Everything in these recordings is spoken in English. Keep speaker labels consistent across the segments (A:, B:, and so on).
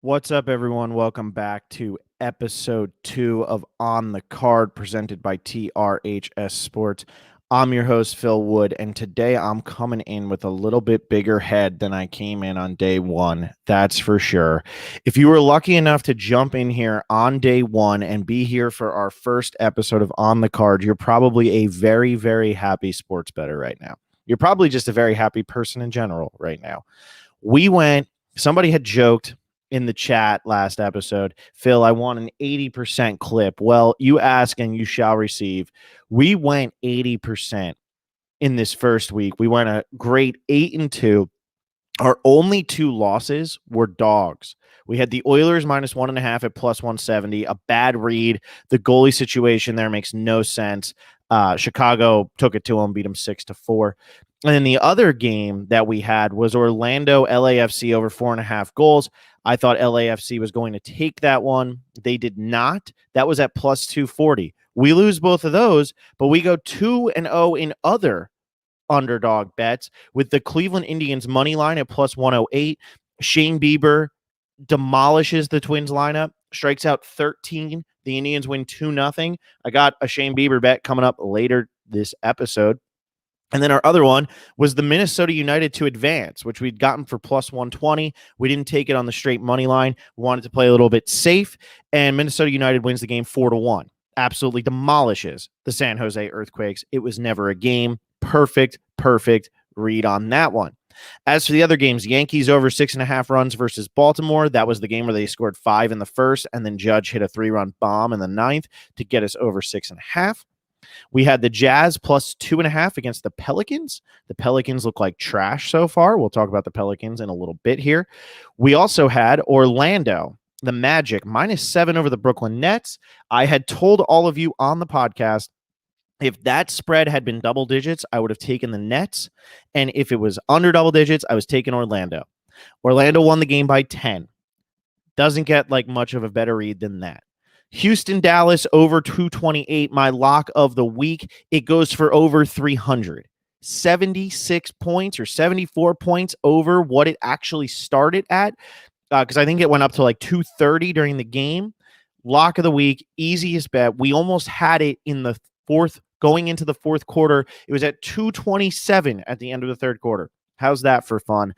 A: What's up, everyone? Welcome back to episode 2 of On the Card, presented by TRHS Sports. I'm your host, Phil Wood, and today I'm coming in with a little bit bigger head than I came in on day one. That's for sure. If you were lucky enough to jump in here on day one and be here for our first episode of On the Card, you're probably a very, very happy sports bettor right now. You're probably just a very happy person in general right now. Somebody had joked in the chat last episode, Phil, I want an 80% clip. Well, you ask and you shall receive. We went 80% in this first week. We went a great 8-2. Our only two losses were dogs. We had the Oilers -1.5 at +170, a bad read. The goalie situation there makes no sense. Chicago took it to them, beat them 6-4. And then the other game that we had was Orlando LAFC over 4.5 goals. I thought LAFC was going to take that one. They did not. That was at +240. We lose both of those, but we go 2-0 in other underdog bets with the Cleveland Indians money line at +108. Shane Bieber demolishes the Twins lineup, strikes out 13. The Indians win 2-0. I got a Shane Bieber bet coming up later this episode. And then our other one was the Minnesota United to advance, which we'd gotten for +120. We didn't take it on the straight money line. We wanted to play a little bit safe, and Minnesota United wins the game 4-1. Absolutely demolishes the San Jose Earthquakes. It was never a game. Perfect read on that one. As for the other games, Yankees over 6.5 runs versus Baltimore. That was the game where they scored 5 in the first, and then Judge hit a 3-run bomb in the ninth to get us over 6.5. We had the Jazz +2.5 against the Pelicans. The Pelicans look like trash so far. We'll talk about the Pelicans in a little bit here. We also had Orlando, the Magic, -7 over the Brooklyn Nets. I had told all of you on the podcast, if that spread had been double digits, I would have taken the Nets. And if it was under double digits, I was taking Orlando. Orlando won the game by 10. Doesn't get like much of a better read than that. Houston, Dallas over 228, my lock of the week. It goes for over 300. 76 points or 74 points over what it actually started at, because I think it went up to like 230 during the game. Lock of the week, easiest bet. We almost had it in the fourth, going into the fourth quarter. It was at 227 at the end of the third quarter. How's that for fun?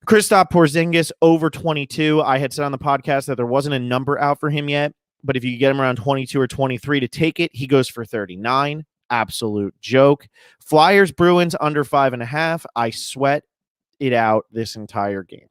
A: Kristaps Porzingis over 22. I had said on the podcast that there wasn't a number out for him yet, but if you get him around 22 or 23 to take it, he goes for 39. Absolute joke. Flyers, Bruins under 5.5. I sweat it out this entire game.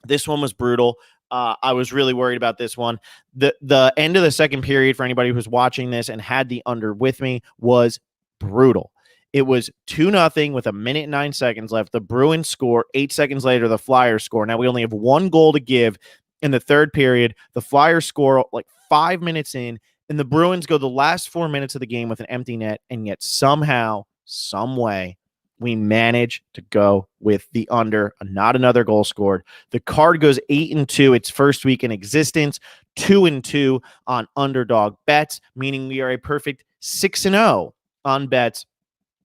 A: This one was brutal. I was really worried about this one. The end of the second period, for anybody who's watching this and had the under with me, was brutal. It was 2-0 with 1 minute and 9 seconds left. The Bruins score. 8 seconds later, the Flyers score. Now we only have one goal to give in the third period. The Flyers score like 5 minutes in, and the Bruins go the last 4 minutes of the game with an empty net, and yet somehow, some way, we manage to go with the under, not another goal scored. The card goes 8-2, its first week in existence, 2-2 on underdog bets, meaning we are a perfect 6-0 on bets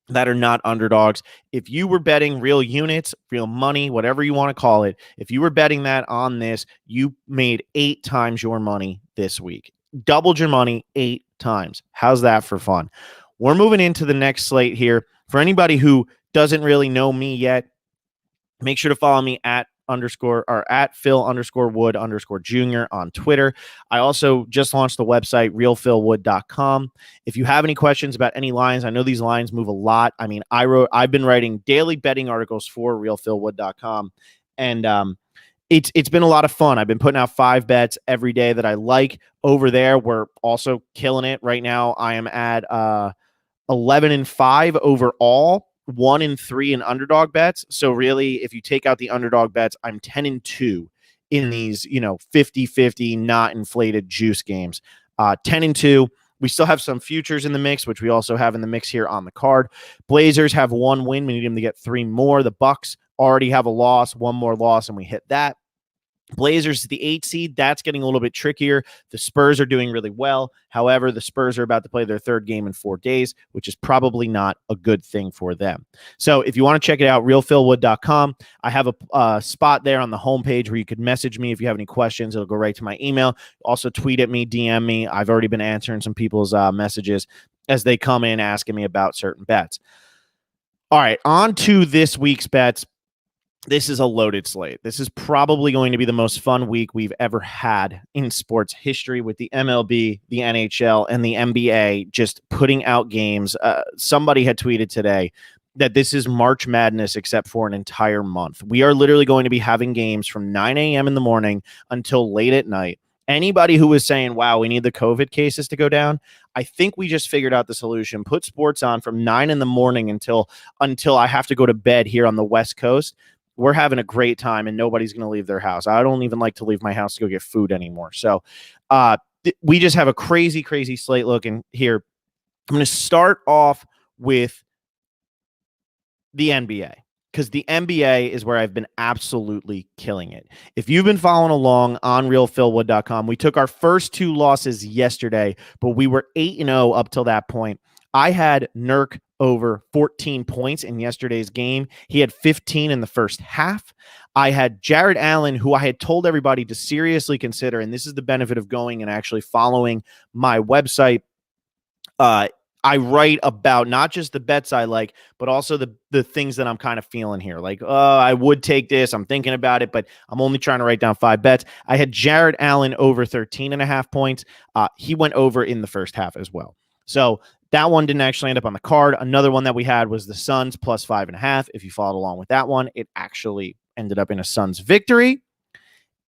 A: that are not underdogs. If you were betting real units, real money, whatever you want to call it, if you were betting that on this, you made 8 times your money this week. Doubled your money 8 times. How's that for fun? We're moving into the next slate here. For anybody who doesn't really know me yet, make sure to follow me at Phil_Wood_Jr. on Twitter. I also just launched the website, realphilwood.com. If you have any questions about any lines, I know these lines move a lot. I mean, I've been writing daily betting articles for realphilwood.com, and it's been a lot of fun. I've been putting out 5 bets every day that I like. Over there, we're also killing it right now. I am at 11-5 overall. 1-3 in underdog bets. So really, if you take out the underdog bets, I'm 10-2 in these, 50-50 not inflated juice games. 10-2. We still have some futures in the mix, which we also have in the mix here on the card. Blazers have 1 win. We need them to get 3 more. The Bucks already have a loss, 1 more loss, and we hit that. Blazers, the 8 seed, that's getting a little bit trickier. The Spurs are doing really well. However, the Spurs are about to play their third game in 4 days, which is probably not a good thing for them. So if you want to check it out, realphilwood.com. I have a spot there on the homepage where you could message me if you have any questions. It'll go right to my email. Also tweet at me, DM me. I've already been answering some people's messages as they come in asking me about certain bets. All right, on to this week's bets. This is a loaded slate. This is probably going to be the most fun week we've ever had in sports history, with the MLB, the NHL, and the NBA just putting out games. Somebody had tweeted today that this is March Madness except for an entire month. We are literally going to be having games from 9 a.m. in the morning until late at night. Anybody who was saying, wow, we need the COVID cases to go down, I think we just figured out the solution. Put sports on from 9 in the morning until I have to go to bed here on the West Coast. We're having a great time, and nobody's going to leave their house. I don't even like to leave my house to go get food anymore. So we just have a crazy, crazy slate looking here. I'm going to start off with the NBA, because the NBA is where I've been absolutely killing it. If you've been following along on realphilwood.com, we took our first 2 losses yesterday, but we were 8-0 up till that point. I had Nurk over 14 points in yesterday's game. He had 15 in the first half. I had Jared Allen, who I had told everybody to seriously consider, and this is the benefit of going and actually following my website. I write about not just the bets I like, but also the things that I'm kind of feeling here. Like, I would take this. I'm thinking about it, but I'm only trying to write down 5 bets. I had Jared Allen over 13.5 points. He went over in the first half as well. So that one didn't actually end up on the card. Another one that we had was the Suns plus 5.5. If you followed along with that one, it actually ended up in a Suns victory.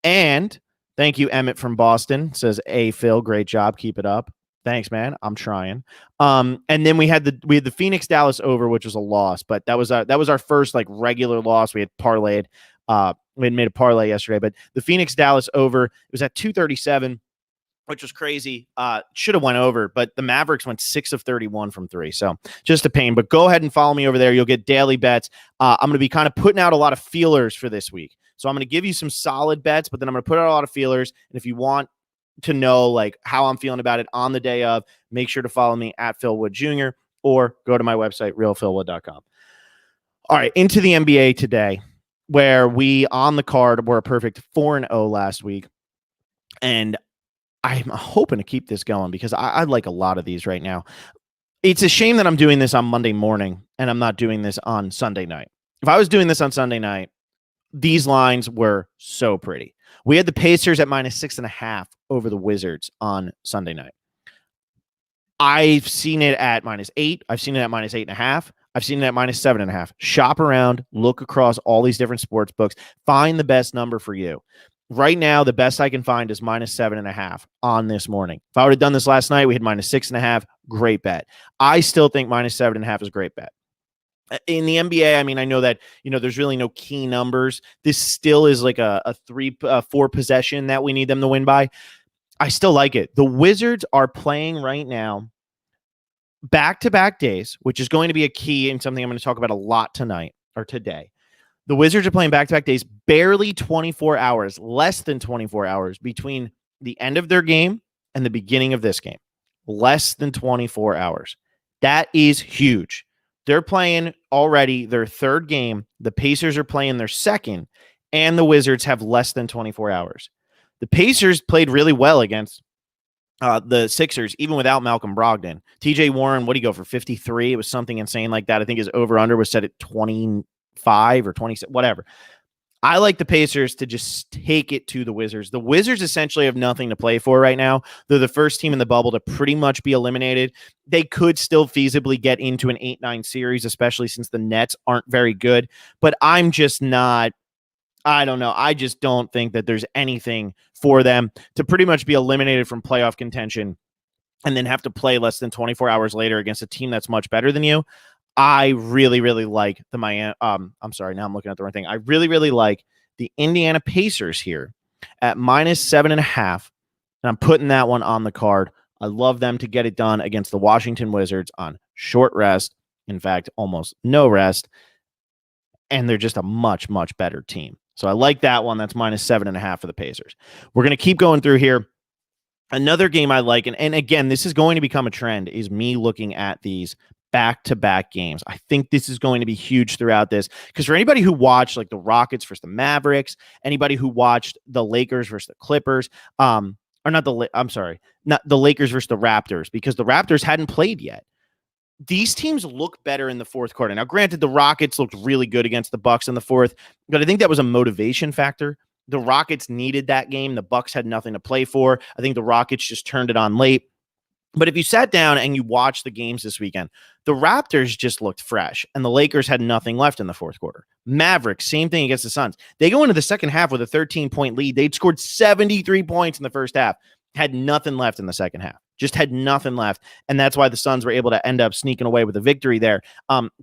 A: And thank you, Emmett from Boston. Says, "Hey, Phil, great job. Keep it up." Thanks, man. I'm trying. And then we had the Phoenix Dallas over, which was a loss, but that was our first like regular loss. We had parlayed. We had made a parlay yesterday, but the Phoenix Dallas over, it was at 237. Which was crazy. Should have went over, but the Mavericks went 6 of 31 from 3. So just a pain. But go ahead and follow me over there. You'll get daily bets. I'm going to be kind of putting out a lot of feelers for this week. So I'm going to give you some solid bets, but then I'm going to put out a lot of feelers. And if you want to know like how I'm feeling about it on the day of, make sure to follow me at Phil Wood Jr. or go to my website, realphilwood.com. All right, into the NBA today, where we on the card were a perfect 4-0 last week. And I'm hoping to keep this going because I like a lot of these right now. It's a shame that I'm doing this on Monday morning and I'm not doing this on Sunday night. If I was doing this on Sunday night, these lines were so pretty. We had the Pacers at minus 6.5 over the Wizards on Sunday night. I've seen it at minus 8. I've seen it at minus 8.5. I've seen it at minus 7.5. Shop around, look across all these different sports books, find the best number for you. Right now, the best I can find is minus 7.5 on this morning. If I would have done this last night, we had minus 6.5. Great bet. I still think minus 7.5 is a great bet. In the NBA, I mean, I know that, there's really no key numbers. This still is like a 3-4 possession that we need them to win by. I still like it. The Wizards are playing right now back-to-back days, which is going to be a key and something I'm going to talk about a lot tonight or today. The Wizards are playing back-to-back days, barely 24 hours, less than 24 hours between the end of their game and the beginning of this game. Less than 24 hours. That is huge. They're playing already their third game. The Pacers are playing their second, and the Wizards have less than 24 hours. The Pacers played really well against the Sixers, even without Malcolm Brogdon. TJ Warren, what did he go for, 53? It was something insane like that. I think his over-under was set at 25 or 26, whatever. I like the Pacers to just take it to the Wizards. The Wizards essentially have nothing to play for right now. They're the first team in the bubble to pretty much be eliminated. They could still feasibly get into an 8-9 series, especially since the Nets aren't very good. But I'm just not, I don't know. I just don't think that there's anything for them to pretty much be eliminated from playoff contention and then have to play less than 24 hours later against a team that's much better than you. I really, really like the Miami. I'm sorry, now I'm looking at the wrong thing. I really, really like the Indiana Pacers here at minus 7.5. And I'm putting that one on the card. I love them to get it done against the Washington Wizards on short rest. In fact, almost no rest. And they're just a much, much better team. So I like that one. That's -7.5 for the Pacers. We're going to keep going through here. Another game I like, and again, this is going to become a trend, is me looking at these back-to-back games. I think this is going to be huge throughout this, because for anybody who watched like the Rockets versus the Mavericks, anybody who watched the Lakers versus the Clippers, or not the, I'm sorry, not the Lakers versus the Raptors, because the Raptors hadn't played yet. These teams look better in the fourth quarter. Now, granted, the Rockets looked really good against the Bucks in the fourth, but I think that was a motivation factor. The Rockets needed that game. The Bucks had nothing to play for. I think the Rockets just turned it on late. But if you sat down and you watched the games this weekend, the Raptors just looked fresh, and the Lakers had nothing left in the fourth quarter. Mavericks, same thing against the Suns. They go into the second half with a 13-point lead. They'd scored 73 points in the first half, had nothing left in the second half. Just had nothing left, and that's why the Suns were able to end up sneaking away with a victory there.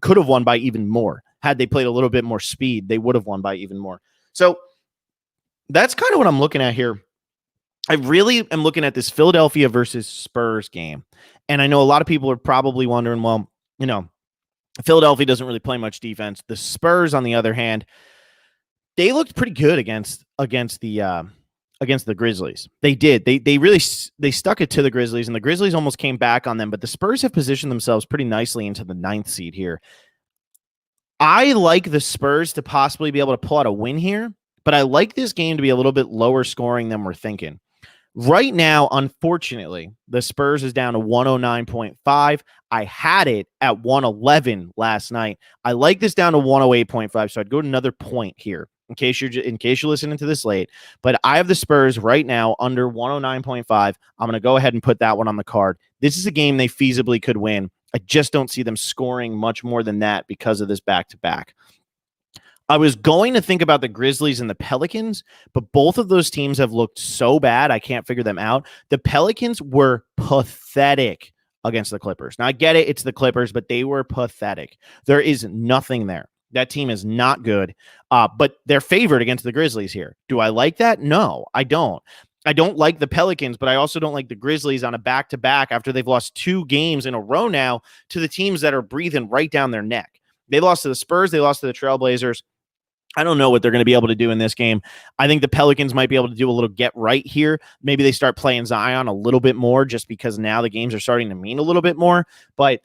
A: Could have won by even more. Had they played a little bit more speed, they would have won by even more. So that's kind of what I'm looking at here. I really am looking at this Philadelphia versus Spurs game. And I know a lot of people are probably wondering, well, you know, Philadelphia doesn't really play much defense. The Spurs, on the other hand, they looked pretty good against the Grizzlies. They did. They stuck it to the Grizzlies, and the Grizzlies almost came back on them, but the Spurs have positioned themselves pretty nicely into the 9th seed here. I like the Spurs to possibly be able to pull out a win here, but I like this game to be a little bit lower scoring than we're thinking. Right now, unfortunately, the Spurs is down to 109.5. I had it at 111 last night. I like this down to 108.5, so I'd go to another point here in case you're listening to this late. But I have the Spurs right now under 109.5. I'm going to go ahead and put that one on the card. This is a game they feasibly could win. I just don't see them scoring much more than that because of this back-to-back. I was going to think about the Grizzlies and the Pelicans, but both of those teams have looked so bad, I can't figure them out. The Pelicans were pathetic against the Clippers. Now, I get it, it's the Clippers, but they were pathetic. There is nothing there. That team is not good, but they're favored against the Grizzlies here. Do I like that? No, I don't. I don't like the Pelicans, but I also don't like the Grizzlies on a back-to-back after they've lost 2 games in a row now to the teams that are breathing right down their neck. They lost to the Spurs. They lost to the Trailblazers. I don't know what they're going to be able to do in this game. I think the Pelicans might be able to do a little get right here. Maybe they start playing Zion a little bit more just because now the games are starting to mean a little bit more. But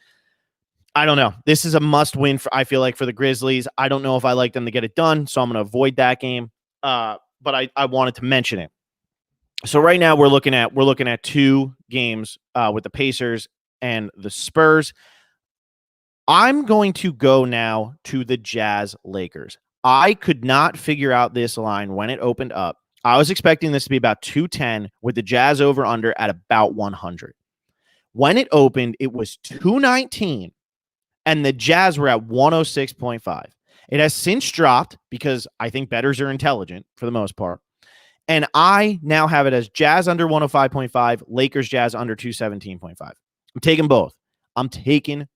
A: I don't know. This is a must win, I feel like, for the Grizzlies. I don't know if I like them to get it done, so I'm going to avoid that game. But I wanted to mention it. So right now we're looking at 2 games with the Pacers and the Spurs. I'm going to go now to the Jazz Lakers. I could not figure out this line when it opened up. I was expecting this to be about 210 with the Jazz over under at about 100. When it opened, it was 219 and the Jazz were at 106.5. It has since dropped because I think bettors are intelligent for the most part. And I now have it as Jazz under 105.5, Lakers Jazz under 217.5. I'm taking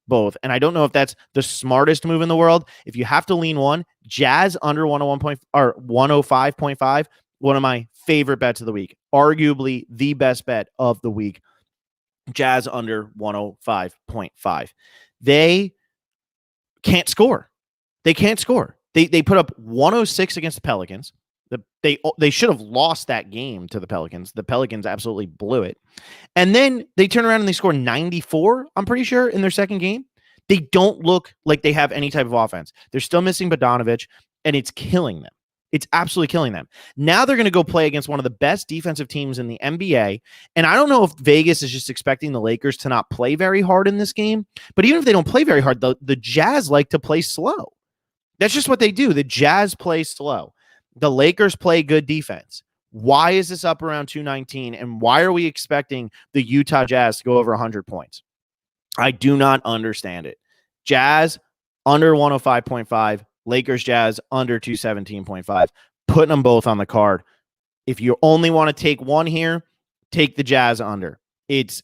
A: both. And I don't know if that's the smartest move in the world. If you have to lean one, Jazz under 105.5, one of my favorite bets of the week, arguably the best bet of the week. Jazz under 105.5. They can't score. They put up 106 against the Pelicans. They should have lost that game to the Pelicans. The Pelicans absolutely blew it. And then they turn around and they score 94, I'm pretty sure, in their second game. They don't look like they have any type of offense. They're still missing Bogdanovic, and it's killing them. It's absolutely killing them. Now they're going to go play against one of the best defensive teams in the NBA. And I don't know if Vegas is just expecting the Lakers to not play very hard in this game. But even if they don't play very hard, the Jazz like to play slow. That's just what they do. The Jazz play slow. The Lakers play good defense. Why is this up around 219? And why are we expecting the Utah Jazz to go over 100 points? I do not understand it. Jazz under 105.5. Lakers Jazz under 217.5. Putting them both on the card. If you only want to take one here, take the Jazz under. It's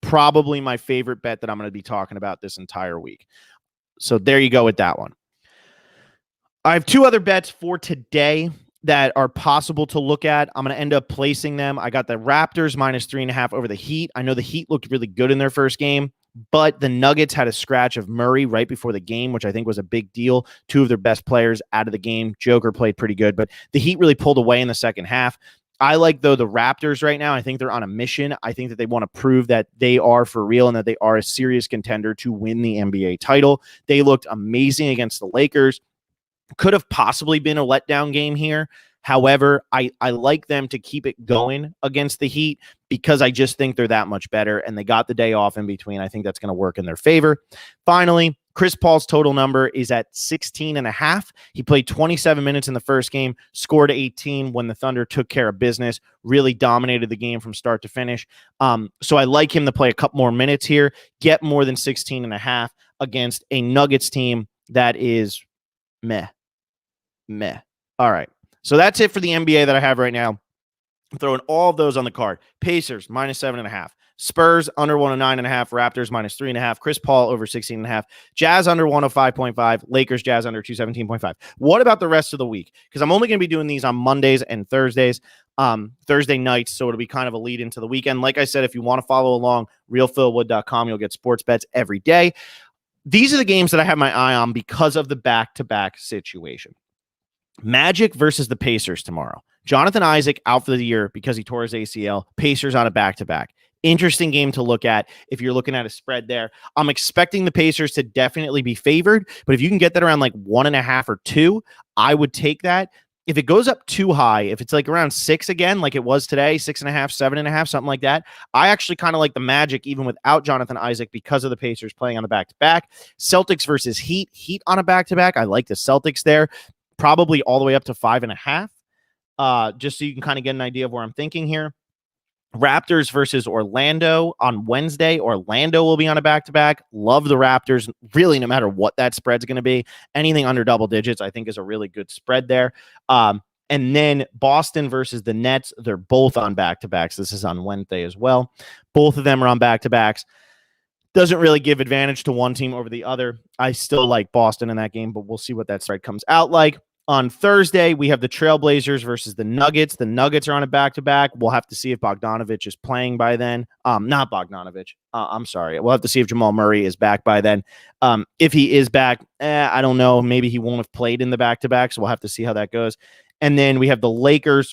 A: probably my favorite bet that I'm going to be talking about this entire week. So there you go with that one. I have 2 other bets for today that are possible to look at. I'm going to end up placing them. I got the Raptors -3.5 over the Heat. I know the Heat looked really good in their first game. But the Nuggets had a scratch of Murray right before the game, which I think was a big deal. Two of their best players out of the game. Joker played pretty good, but the Heat really pulled away in the second half. I like, though, the Raptors right now. I think they're on a mission. I think that they want to prove that they are for real and that they are a serious contender to win the NBA title. They looked amazing against the Lakers. Could have possibly been a letdown game here. However, I like them to keep it going against the Heat because I just think they're that much better, and they got the day off in between. I think that's going to work in their favor. Finally, Chris Paul's total number is at 16.5. He played 27 minutes in the first game, scored 18 when the Thunder took care of business, really dominated the game from start to finish. So I like him to play a couple more minutes here, get more than 16.5 against a Nuggets team that is meh. All right. So that's it for the NBA that I have right now. I'm throwing all of those on the card. Pacers, -7.5. Spurs, under 109.5. Raptors, -3.5. Chris Paul, over 16.5. Jazz, under 105.5. Lakers, Jazz, under 217.5. What about the rest of the week? Because I'm only going to be doing these on Mondays and Thursdays, Thursday nights, so it'll be kind of a lead into the weekend. Like I said, if you want to follow along, realphilwood.com, you'll get sports bets every day. These are the games that I have my eye on because of the back-to-back situation. Magic versus the Pacers tomorrow. Jonathan Isaac out for the year because he tore his ACL. Pacers on a back-to-back. Interesting game to look at if you're looking at a spread there. I'm expecting the Pacers to definitely be favored, but if you can get that around like 1.5 or 2, I would take that. If it goes up too high, if it's like around 6 again, like it was today, 6.5, 7.5, something like that, I actually kind of like the Magic even without Jonathan Isaac because of the Pacers playing on the back-to-back. Celtics versus Heat. Heat on a back-to-back. I like the Celtics there. Probably all the way up to 5.5, just so you can kind of get an idea of where I'm thinking here. Raptors versus Orlando on Wednesday. Orlando will be on a back-to-back. Love the Raptors, really, no matter what that spread's going to be. Anything under double digits, I think, is a really good spread there. And then Boston versus the Nets. They're both on back-to-backs. This is on Wednesday as well. Both of them are on back-to-backs. Doesn't really give advantage to one team over the other. I still like Boston in that game, but we'll see what that spread comes out like. On Thursday, we have the Trailblazers versus the Nuggets. The Nuggets are on a back-to-back. We'll have to see if Bogdanovich is playing by then. Not Bogdanovich. I'm sorry. We'll have to see if Jamal Murray is back by then. If he is back, I don't know. Maybe he won't have played in the back-to-back, so we'll have to see how that goes. And then we have the Lakers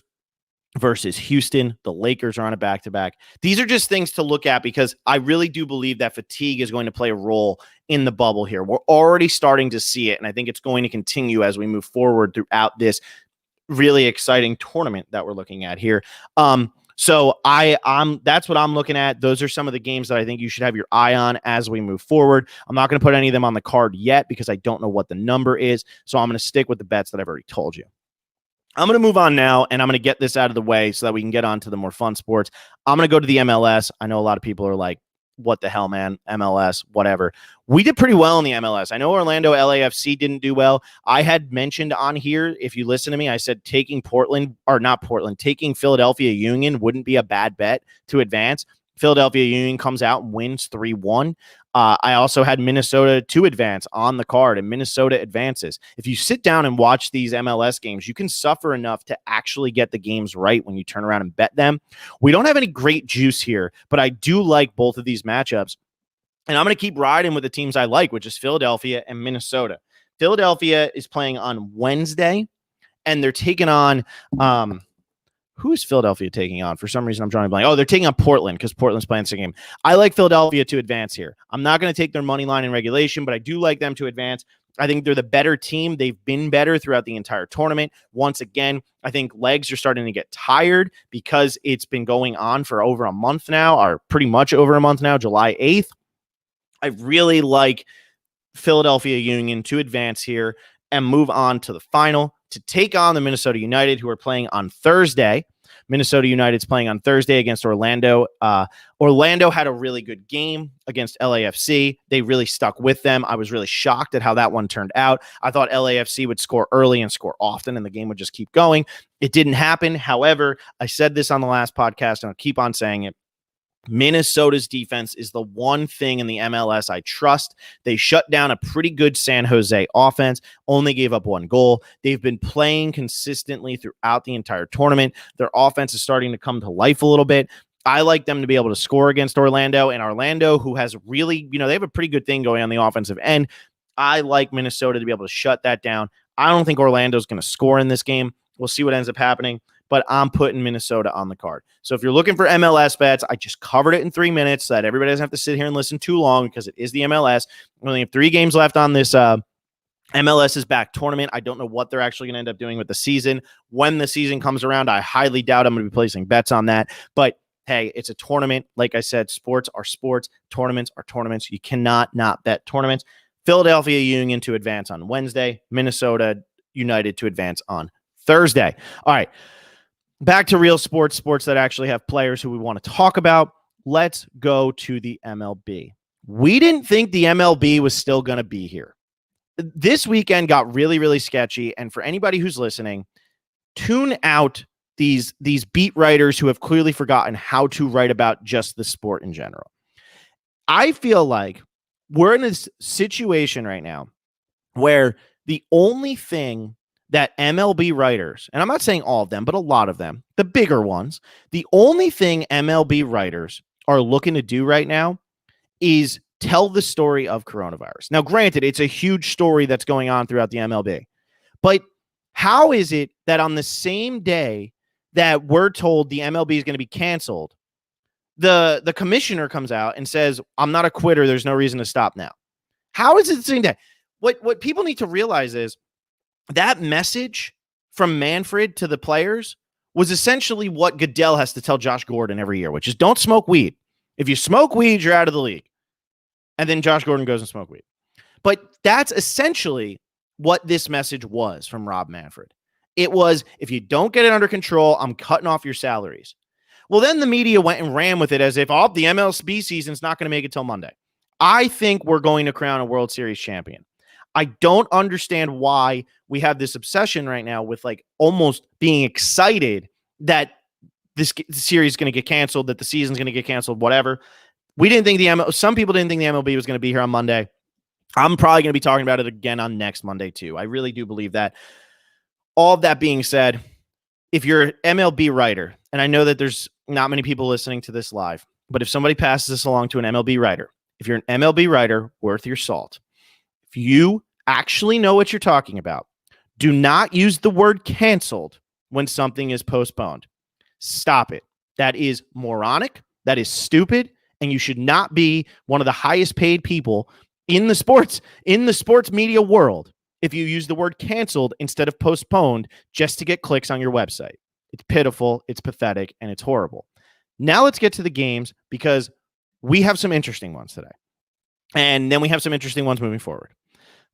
A: versus Houston. The Lakers are on a back-to-back. These are just things to look at because I really do believe that fatigue is going to play a role in the bubble here. We're already starting to see it, and I think it's going to continue as we move forward throughout this really exciting tournament that we're looking at here. So that's what I'm looking at. Those are some of the games that I think you should have your eye on as we move forward. I'm not going to put any of them on the card yet because I don't know what the number is, so I'm going to stick with the bets that I've already told you. I'm going to move on now, and I'm going to get this out of the way so that we can get on to the more fun sports. I'm going to go to the MLS. I know a lot of people are like, what the hell, man? MLS, whatever. We did pretty well in the MLS. I know Orlando LAFC didn't do well. I had mentioned on here, if you listen to me, I said taking taking Philadelphia Union wouldn't be a bad bet to advance. Philadelphia Union comes out and wins 3-1. I also had Minnesota to advance on the card, and Minnesota advances. If you sit down and watch these MLS games, you can suffer enough to actually get the games right when you turn around and bet them. We don't have any great juice here, but I do like both of these matchups. And I'm going to keep riding with the teams I like, which is Philadelphia and Minnesota. Philadelphia is playing on Wednesday, and they're taking on who is Philadelphia taking on? For some reason, I'm drawing a blank. Oh, they're taking on Portland because Portland's playing the game. I like Philadelphia to advance here. I'm not going to take their money line in regulation, but I do like them to advance. I think they're the better team. They've been better throughout the entire tournament. Once again, I think legs are starting to get tired because it's been going on for over a month now, or pretty much over a month now, July 8th. I really like Philadelphia Union to advance here and move on to the final to take on the Minnesota United, who are playing on Thursday. Minnesota United's playing on Thursday against Orlando. Orlando had a really good game against LAFC. They really stuck with them. I was really shocked at how that one turned out. I thought LAFC would score early and score often, and the game would just keep going. It didn't happen. However, I said this on the last podcast, and I'll keep on saying it. Minnesota's defense is the one thing in the MLS I trust. They shut down a pretty good San Jose offense, only gave up 1 goal. They've been playing consistently throughout the entire tournament. Their offense is starting to come to life a little bit. I like them to be able to score against Orlando, and Orlando, who has really, they have a pretty good thing going on the offensive end. I like Minnesota to be able to shut that down. I don't think Orlando's going to score in this game. We'll see what ends up happening, but I'm putting Minnesota on the card. So if you're looking for MLS bets, I just covered it in 3 minutes so that everybody doesn't have to sit here and listen too long because it is the MLS. We only have 3 games left on this MLS is back tournament. I don't know what they're actually going to end up doing with the season. When the season comes around, I highly doubt I'm going to be placing bets on that. But hey, it's a tournament. Like I said, sports are sports. Tournaments are tournaments. You cannot not bet tournaments. Philadelphia Union to advance on Wednesday. Minnesota United to advance on Thursday. All right. Back to real sports that actually have players who we want to talk about. Let's go to the MLB. We didn't think the MLB was still going to be here. This weekend got really, really sketchy. And for anybody who's listening, tune out these beat writers who have clearly forgotten how to write about just the sport in general. I feel like we're in this situation right now where the only thing that MLB writers, and I'm not saying all of them, but a lot of them, the bigger ones, the only thing MLB writers are looking to do right now is tell the story of coronavirus. Now, granted, it's a huge story that's going on throughout the MLB, but how is it that on the same day that we're told the MLB is going to be canceled, the commissioner comes out and says, I'm not a quitter. There's no reason to stop now. How is it the same day? What people need to realize is that message from Manfred to the players was essentially what Goodell has to tell Josh Gordon every year, which is don't smoke weed. If you smoke weed, you're out of the league. And then Josh Gordon goes and smoke weed. But that's essentially what this message was from Rob Manfred. It was, if you don't get it under control, I'm cutting off your salaries. Well, then the media went and ran with it as if, the MLB season's not going to make it till Monday. I think we're going to crown a World Series champion. I don't understand why we have this obsession right now with like almost being excited that this series is going to get canceled, that the season's going to get canceled, whatever. We didn't think some people didn't think the MLB was going to be here on Monday. I'm probably going to be talking about it again on next Monday too. I really do believe that. All of that being said, if you're an MLB writer, and I know that there's not many people listening to this live, but if somebody passes this along to an MLB writer, if you're an MLB writer, worth your salt. If you actually know what you're talking about, do not use the word canceled when something is postponed. Stop it. That is moronic. That is stupid. And you should not be one of the highest paid people in the sports media world if you use the word canceled instead of postponed just to get clicks on your website. It's pitiful, it's pathetic, and it's horrible. Now let's get to the games because we have some interesting ones today. And then we have some interesting ones moving forward.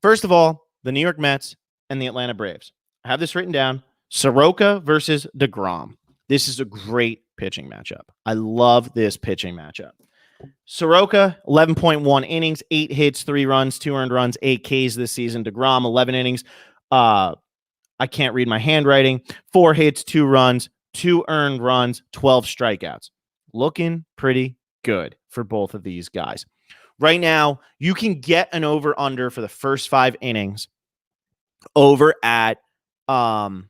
A: First of all, the New York Mets and the Atlanta Braves. I have this written down. Soroka versus DeGrom. This is a great pitching matchup. I love this pitching matchup. Soroka, 11.1 innings, 8 hits, 3 runs, 2 earned runs, 8 Ks this season. DeGrom, 11 innings. I can't read my handwriting. 4 hits, 2 runs, 2 earned runs, 12 strikeouts. Looking pretty good for both of these guys. Right now, you can get an over-under for the first 5 innings over at, I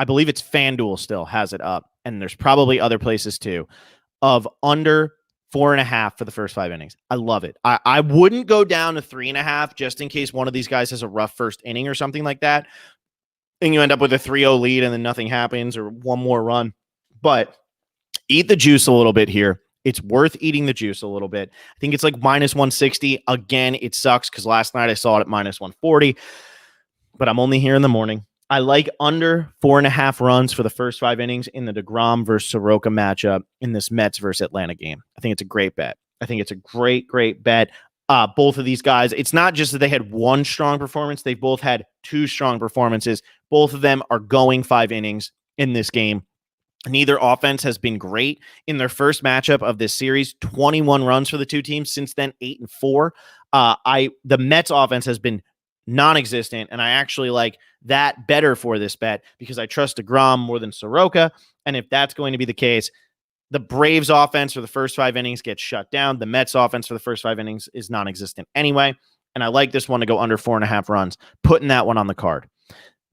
A: believe it's FanDuel still has it up, and there's probably other places too, of under 4.5 for the first 5 innings. I love it. I wouldn't go down to 3.5 just in case one of these guys has a rough first inning or something like that, and you end up with a 3-0 lead and then nothing happens or one more run. But eat the juice a little bit here. It's worth eating the juice a little bit. I think it's like minus 160. Again, it sucks because last night I saw it at minus 140, but I'm only here in the morning. I like under 4.5 runs for the first 5 innings in the DeGrom versus Soroka matchup in this Mets versus Atlanta game. I think it's a great bet. I think it's a great, great bet. Both of these guys, it's not just that they had one strong performance. They've both had 2 strong performances. Both of them are going 5 innings in this game. Neither offense has been great in their first matchup of this series. 21 runs for the 2 teams. Since then, 8 and 4. The Mets offense has been non-existent, and I actually like that better for this bet because I trust DeGrom more than Soroka. And if that's going to be the case, the Braves offense for the first 5 innings gets shut down. The Mets offense for the first 5 innings is non-existent anyway. And I like this one to go under 4.5 runs, putting that one on the card.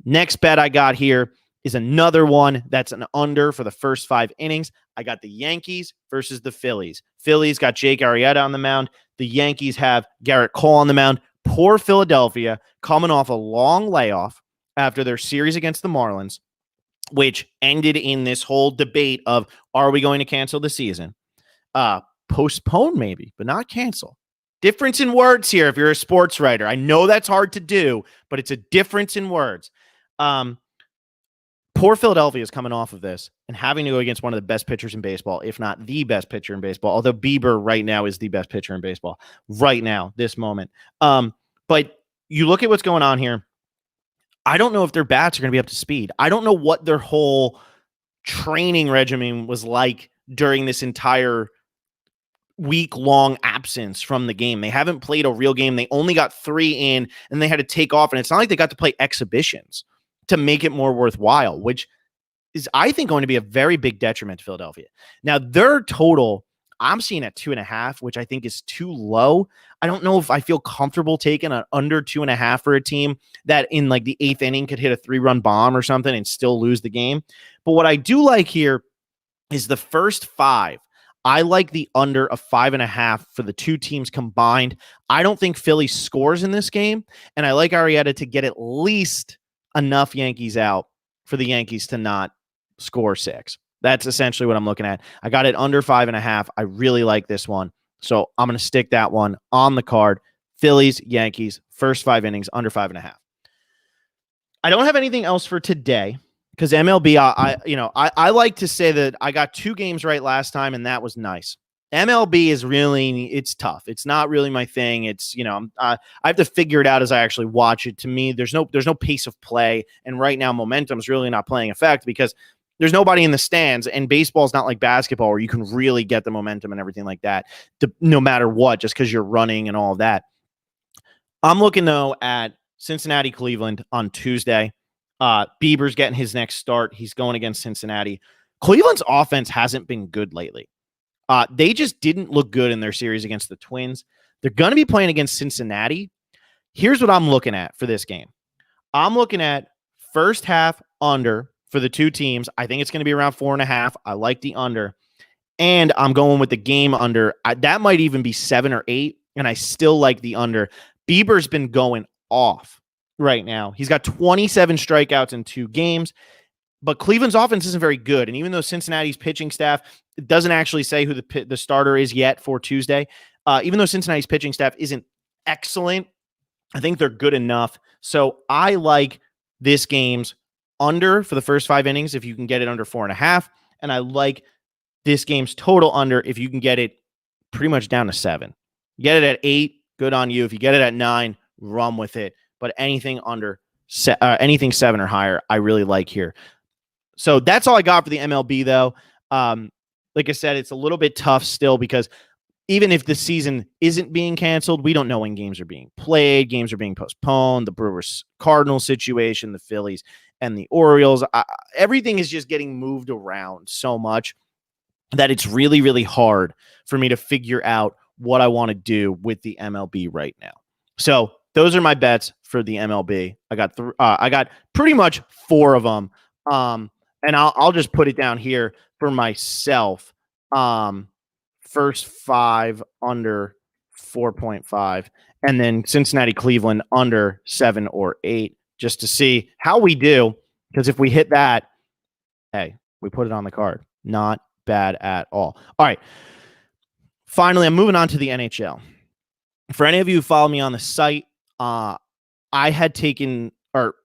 A: Next bet I got here is another one that's an under for the first 5 innings. I got the Yankees versus the Phillies. Phillies got Jake Arrieta on the mound. The Yankees have Garrett Cole on the mound. Poor Philadelphia, coming off a long layoff after their series against the Marlins, which ended in this whole debate of, are we going to cancel the season? Postpone maybe, but not cancel. Difference in words here if you're a sports writer. I know that's hard to do, but it's a difference in words. Poor Philadelphia is coming off of this and having to go against one of the best pitchers in baseball, if not the best pitcher in baseball, although Bieber right now is the best pitcher in baseball right now, this moment. But you look at what's going on here. I don't know if their bats are going to be up to speed. I don't know what their whole training regimen was like during this entire week-long absence from the game. They haven't played a real game. They only got 3 in, and they had to take off, and it's not like they got to play exhibitions to make it more worthwhile, which is, I think, going to be a very big detriment to Philadelphia. Now, their total, I'm seeing at 2.5, which I think is too low. I don't know if I feel comfortable taking an under 2.5 for a team that in like the 8th inning could hit a 3-run bomb or something and still lose the game. But what I do like here is the first 5. I like the under of 5.5 for the two teams combined. I don't think Philly scores in this game, and I like Arrieta to get at least enough Yankees out for the Yankees to not score 6. That's essentially what I'm looking at. I got it under 5.5. I really like this one. So I'm going to stick that one on the card. Phillies, Yankees, first 5 innings, under 5.5. I don't have anything else for today because MLB, I like to say that I got 2 games right last time, and that was nice. MLB is really, it's tough. It's not really my thing. It's, I have to figure it out as I actually watch it. To me, there's no pace of play. And right now, momentum is really not playing effect because there's nobody in the stands, and baseball is not like basketball where you can really get the momentum and everything like that, no matter what, just because you're running and all of that. I'm looking, though, at Cincinnati, Cleveland on Tuesday. Bieber's getting his next start. He's going against Cincinnati. Cleveland's offense hasn't been good lately. They just didn't look good in their series against the Twins. They're going to be playing against Cincinnati. Here's what I'm looking at for this game. I'm looking at first half under for the two teams. I think it's going to be around 4.5. I like the under. And I'm going with the game under. That might even be 7 or 8, and I still like the under. Bieber's been going off right now. He's got 27 strikeouts in 2 games. But Cleveland's offense isn't very good. And even though Cincinnati's pitching staff doesn't actually say who the starter is yet for Tuesday, even though Cincinnati's pitching staff isn't excellent, I think they're good enough. So I like this game's under for the first 5 innings if you can get it under 4.5. And I like this game's total under if you can get it pretty much down to 7. Get it at 8, good on you. If you get it at 9, run with it. But anything under anything 7 or higher, I really like here. So that's all I got for the MLB, though. Like I said, it's a little bit tough still because even if the season isn't being canceled, we don't know when games are being played. Games are being postponed. The Brewers-Cardinals situation, the Phillies and the Orioles, everything is just getting moved around so much that it's really, really hard for me to figure out what I want to do with the MLB right now. So those are my bets for the MLB. I got pretty much 4 of them. And I'll just put it down here for myself. First 5 under 4.5, and then Cincinnati, Cleveland under 7 or 8, just to see how we do. Because if we hit that, hey, we put it on the card. Not bad at all. All right. Finally, I'm moving on to the NHL. For any of you who follow me on the site, I had taken, or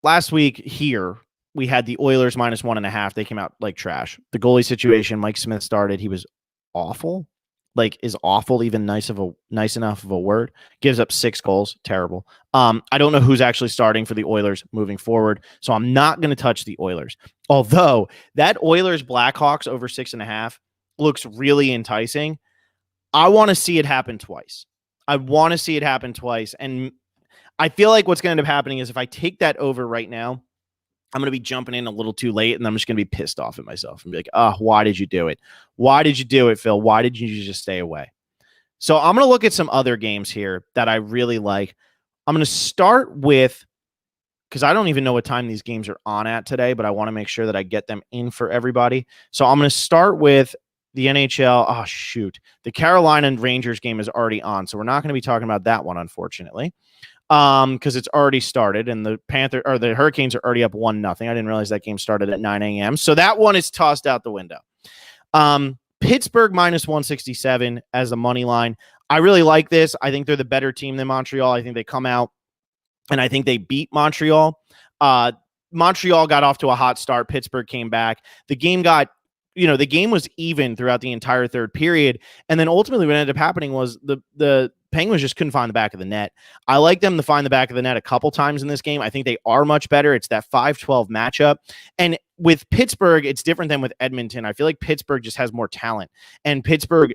A: last week here, we had the Oilers -1.5. They came out like trash. The goalie situation, Mike Smith started. He was awful. Like, is awful even nice enough of a word? Gives up 6 goals. Terrible. I don't know who's actually starting for the Oilers moving forward, so I'm not going to touch the Oilers. Although that Oilers Blackhawks over 6.5 looks really enticing. I want to see it happen twice. And I feel like what's going to end up happening is if I take that over right now, I'm going to be jumping in a little too late, and I'm just going to be pissed off at myself and be like, why did you do it? Why did you do it, Phil? Why did you just stay away? So I'm going to look at some other games here that I really like. I'm going to start with because I don't even know what time these games are on at today, but I want to make sure that I get them in for everybody. So I'm going to start with the NHL. Oh, shoot. The Carolina and Rangers game is already on, so we're not going to be talking about that one, unfortunately, because it's already started, and the Hurricanes are already up 1-0. I didn't realize that game started at 9 a.m., so that one is tossed out the window. Pittsburgh minus 167 as the money line. I really like this. I think they're the better team than Montreal. I think they come out and I think they beat Montreal. Montreal got off to a hot start. Pittsburgh came back. The game was even throughout the entire third period. And then ultimately what ended up happening was the Penguins just couldn't find the back of the net. I like them to find the back of the net a couple times in this game. I think they are much better. It's that 5-12 matchup. And with Pittsburgh, it's different than with Edmonton. I feel like Pittsburgh just has more talent. And Pittsburgh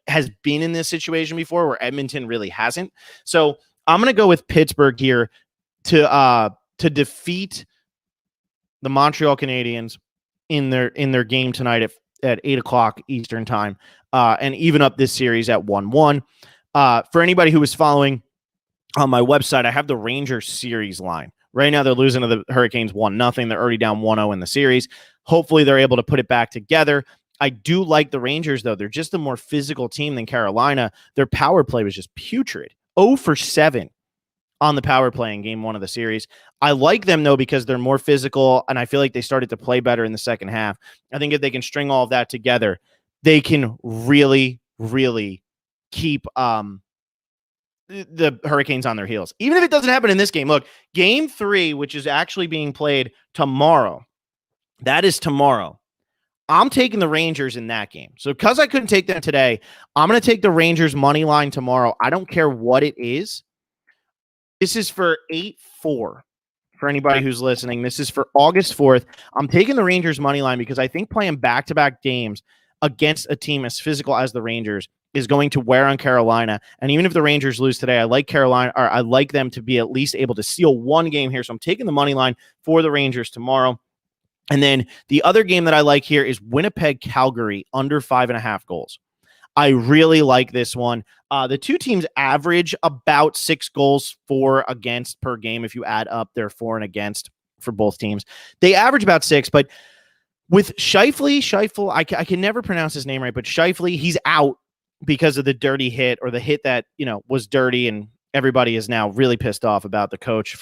A: has been in this situation before where Edmonton really hasn't. So I'm going to go with Pittsburgh here to defeat the Montreal Canadiens in their game tonight at 8:00 Eastern time, and even up this series at 1-1. For anybody who was following on my website, I have the Rangers series line. Right now, they're losing to the Hurricanes 1-0. They're already down 1-0 in the series. Hopefully, they're able to put it back together. I do like the Rangers, though. They're just a more physical team than Carolina. Their power play was just putrid. 0 for 7 on the power play in game 1 of the series. I like them, though, because they're more physical, and I feel like they started to play better in the second half. I think if they can string all of that together, they can really, really keep the Hurricanes on their heels. Even if it doesn't happen in this game. Look, game 3, which is actually being played tomorrow, that is tomorrow. I'm taking the Rangers in that game. So because I couldn't take them today, I'm going to take the Rangers money line tomorrow. I don't care what it is. This is for 8-4 for anybody who's listening. This is for August 4th. I'm taking the Rangers money line because I think playing back-to-back games against a team as physical as the Rangers is going to wear on Carolina. And even if the Rangers lose today, I like Carolina, or I like them to be at least able to steal one game here. So I'm taking the money line for the Rangers tomorrow. And then the other game that I like here is Winnipeg-Calgary under 5.5 goals. I really like this one. The two teams average about 6 goals for against per game. If you add up their for and against for both teams, they average about 6. But with Scheifele, I can never pronounce his name right, but Scheifele, he's out because of the dirty hit, or the hit that, was dirty. And everybody is now really pissed off about the coach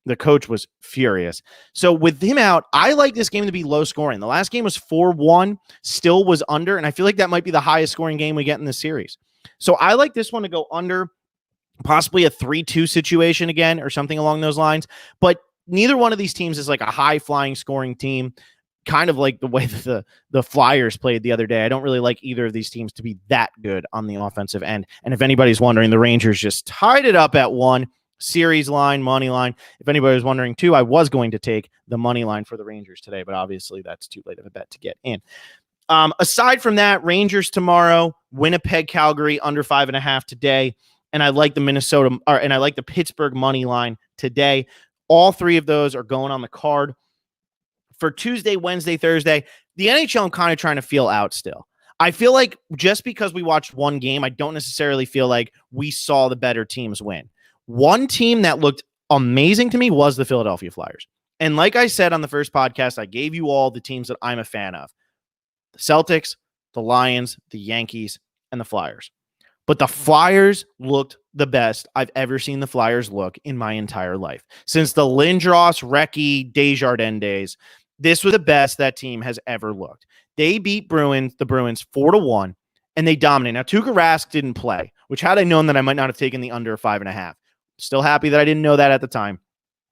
A: the coach was furious. So with him out, I like this game to be low scoring. The last game was 4-1, still was under, and I feel like that might be the highest scoring game we get in this series. So I like this one to go under, possibly a 3-2 situation again or something along those lines. But neither one of these teams is like a high-flying scoring team, kind of like the way that the Flyers played the other day. I don't really like either of these teams to be that good on the offensive end. And if anybody's wondering, the Rangers just tied it up at 1. Series line, money line. If anybody was wondering too, I was going to take the money line for the Rangers today, but obviously that's too late of a bet to get in. Aside from that, Rangers tomorrow, Winnipeg, Calgary under 5.5 today. And I like the Pittsburgh money line today. All three of those are going on the card for Tuesday, Wednesday, Thursday. The NHL, I'm kind of trying to feel out still. I feel like just because we watched one game, I don't necessarily feel like we saw the better teams win. One team that looked amazing to me was the Philadelphia Flyers. And like I said on the first podcast, I gave you all the teams that I'm a fan of. The Celtics, the Lions, the Yankees, and the Flyers. But the Flyers looked the best I've ever seen the Flyers look in my entire life. Since the Lindros, Recchi, Desjardins days, this was the best that team has ever looked. They beat the Bruins 4-1, and they dominated. Now, Tuukka Rask didn't play, which had I known that I might not have taken the under 5.5. Still happy that I didn't know that at the time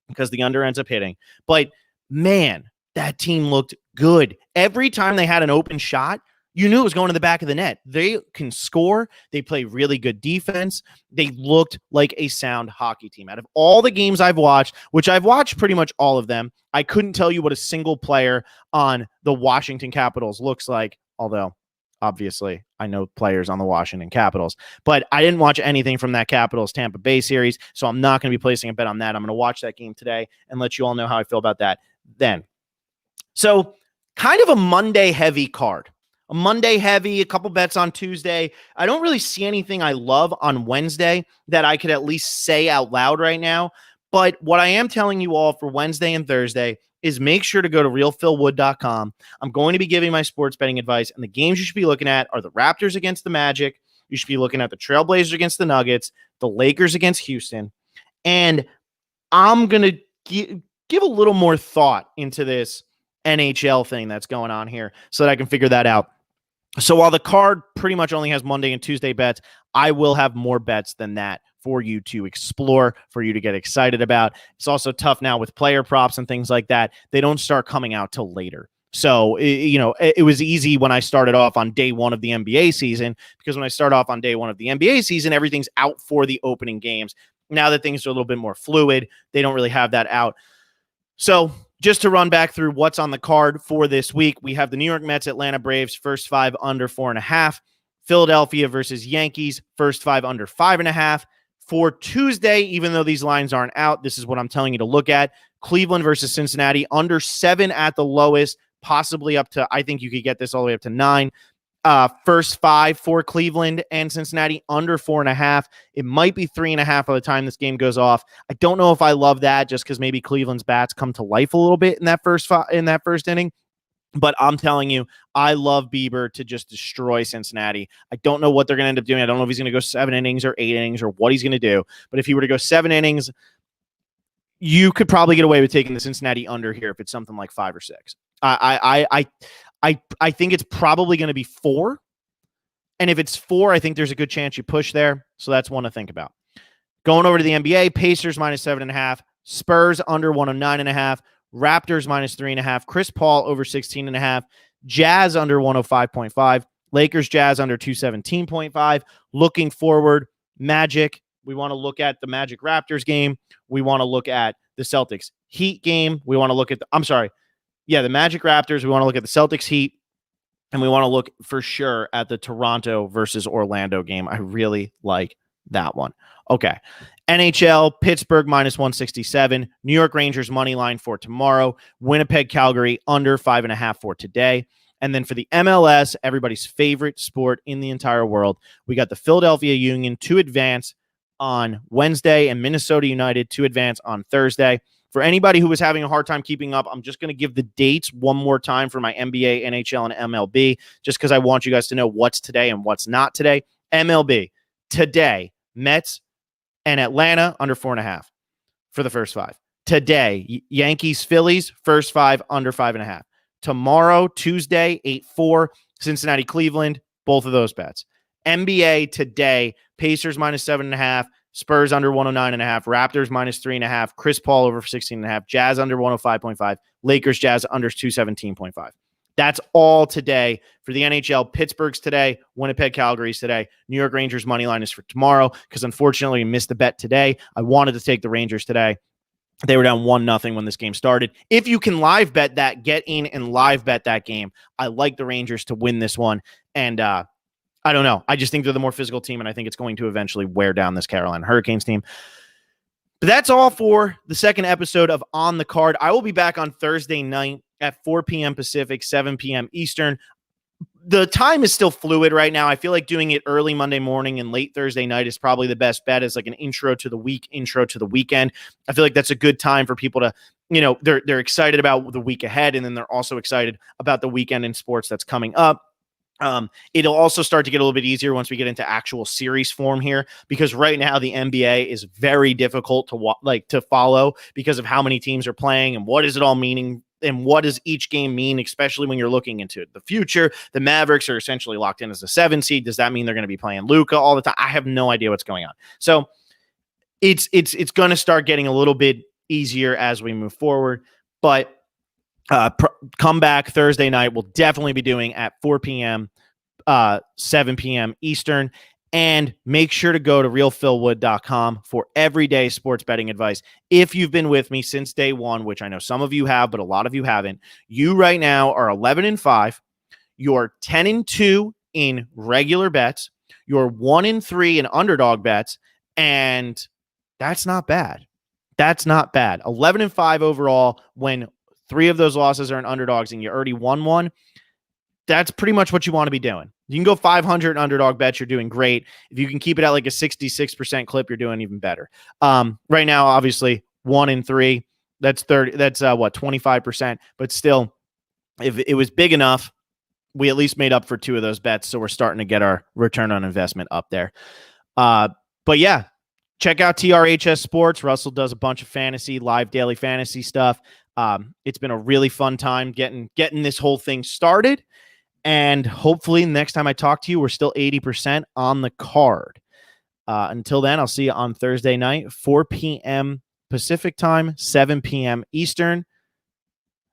A: because the under ends up hitting. But, man, that team looked good. Every time they had an open shot, you knew it was going to the back of the net. They can score. They play really good defense. They looked like a sound hockey team. Out of all the games I've watched, which I've watched pretty much all of them, I couldn't tell you what a single player on the Washington Capitals looks like, although obviously I know players on the Washington Capitals, but I didn't watch anything from that Capitals Tampa Bay series, so I'm not going to be placing a bet on that. I'm going to watch that game today and let you all know how I feel about that then. So kind of a Monday heavy card. A Monday heavy, a couple bets on Tuesday. I don't really see anything I love on Wednesday that I could at least say out loud right now. But what I am telling you all for Wednesday and Thursday is make sure to go to realphilwood.com. I'm going to be giving my sports betting advice, and the games you should be looking at are the Raptors against the Magic. You should be looking at the Trailblazers against the Nuggets, the Lakers against Houston. And I'm going to give a little more thought into this NHL thing that's going on here so that I can figure that out. So while the card pretty much only has Monday and Tuesday bets, I will have more bets than that for you to explore, for you to get excited about. It's also tough now with player props and things like that. They don't start coming out till later. So, it was easy when I started off on day one of the NBA season, because when I start off on day one of the NBA season, everything's out for the opening games. Now that things are a little bit more fluid, they don't really have that out. So just to run back through what's on the card for this week, we have the New York Mets, Atlanta Braves, first 5 under 4.5. Philadelphia versus Yankees, first 5 under 5.5. For Tuesday, even though these lines aren't out, this is what I'm telling you to look at. Cleveland versus Cincinnati, under 7 at the lowest, possibly up to, I think you could get this all the way up to 9. First 5 for Cleveland and Cincinnati, under 4.5. It might be 3.5 by the time this game goes off. I don't know if I love that, just because maybe Cleveland's bats come to life a little bit in that first inning. But I'm telling you, I love Bieber to just destroy Cincinnati. I don't know what they're going to end up doing. I don't know if he's going to go 7 innings or 8 innings or what he's going to do. But if he were to go 7 innings, you could probably get away with taking the Cincinnati under here if it's something like 5 or 6. I think it's probably going to be 4. And if it's 4, I think there's a good chance you push there. So that's one to think about. Going over to the NBA, Pacers minus 7.5, Spurs under 109.5, Raptors minus 3.5, Chris Paul over 16.5, Jazz under 105.5, Lakers Jazz under 217.5. Looking forward, Magic. We want to look at the Magic Raptors game. We want to look at the Celtics Heat game. We want to look at the Magic Raptors. We want to look at the Celtics Heat. And we want to look for sure at the Toronto versus Orlando game. I really like that one. Okay. NHL, Pittsburgh minus 167. New York Rangers money line for tomorrow. Winnipeg, Calgary under 5.5 for today. And then for the MLS, everybody's favorite sport in the entire world, we got the Philadelphia Union to advance on Wednesday and Minnesota United to advance on Thursday. For anybody who was having a hard time keeping up, I'm just going to give the dates one more time for my NBA, NHL, and MLB, just because I want you guys to know what's today and what's not today. MLB, today, Mets and Atlanta under 4.5 for the first 5. Today, Yankees, Phillies, first 5 under 5.5. Tomorrow, Tuesday, 8-4, Cincinnati, Cleveland, both of those bets. NBA today, Pacers minus 7.5, Spurs under 109.5, Raptors minus 3.5, Chris Paul over 16.5, Jazz under 105.5, Lakers Jazz under 217.5. That's all today for the NHL. Pittsburgh's today, Winnipeg, Calgary's today. New York Rangers money line is for tomorrow because unfortunately we missed the bet today. I wanted to take the Rangers today. They were down 1-0 when this game started. If you can live bet that, get in and live bet that game. I like the Rangers to win this one. And I don't know. I just think they're the more physical team, and I think it's going to eventually wear down this Carolina Hurricanes team. But that's all for the second episode of On the Card. I will be back on Thursday night at 4 p.m. Pacific, 7 p.m. Eastern. The time is still fluid right now. I feel like doing it early Monday morning and late Thursday night is probably the best bet. It's like an intro to the week, intro to the weekend. I feel like that's a good time for people to, they're excited about the week ahead, and then they're also excited about the weekend in sports that's coming up. It'll also start to get a little bit easier once we get into actual series form here, because right now the NBA is very difficult to follow because of how many teams are playing and what is it all meaning and what does each game mean, especially when you're looking into the future. The Mavericks are essentially locked in as a 7 seed. Does that mean they're going to be playing Luka all the time? I have no idea what's going on. So it's going to start getting a little bit easier as we move forward, but come back Thursday night. We'll definitely be doing at 4 p.m., 7 p.m. Eastern. And make sure to go to realphilwood.com for everyday sports betting advice. If you've been with me since day one, which I know some of you have, but a lot of you haven't, you right now are 11-5. You're 10-2 in regular bets. You're 1-3 in underdog bets. And that's not bad. That's not bad. 11-5 overall when 3 of those losses are in underdogs and you already won one. That's pretty much what you want to be doing. You can go 500 in underdog bets. You're doing great. If you can keep it at like a 66% clip, you're doing even better. Right now, obviously, 1 in 3. That's 30. That's what, 25%. But still, if it was big enough, we at least made up for 2 of those bets. So we're starting to get our return on investment up there. But yeah, check out TRHS Sports. Russell does a bunch of fantasy, live daily fantasy stuff. It's been a really fun time getting this whole thing started. And hopefully next time I talk to you, we're still 80% on the card. Until then, I'll see you on Thursday night, 4 p.m. Pacific time, 7 p.m. Eastern.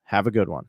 A: Have a good one.